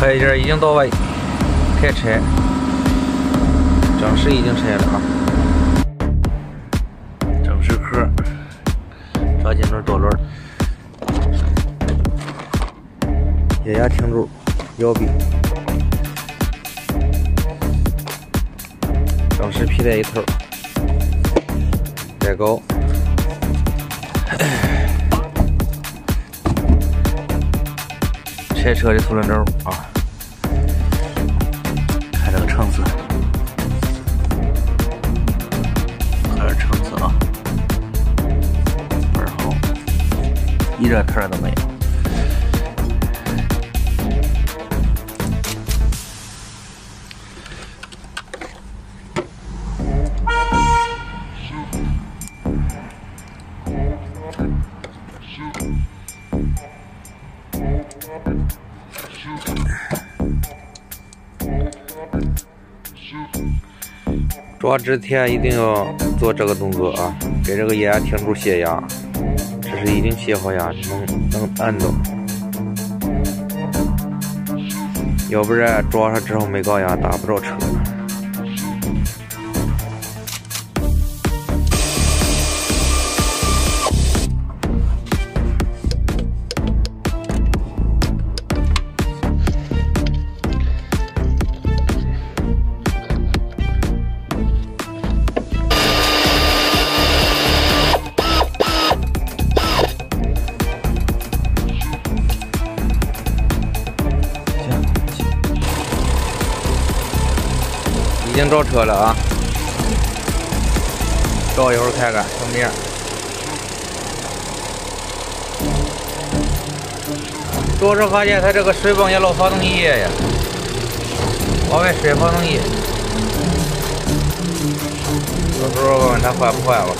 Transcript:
配件已经到位，开拆，正时已经拆了啊。正时壳，抓进轮多轮，液压停柱，摇臂，正时皮带一头，带钩。拆车的凸轮轴啊，看这个成色，看这成色啊，倍儿好，一点片都没有。抓之前一定要做这个动作啊，给这个液压停住泄压，这是已经泄好压，能按住，要不然抓上之后没高压打不着车。已经着车了啊，照一会儿看看什么样。着车发现它这个水泵也漏发动液呀，往外甩发动液，到时候问问他换不换吧。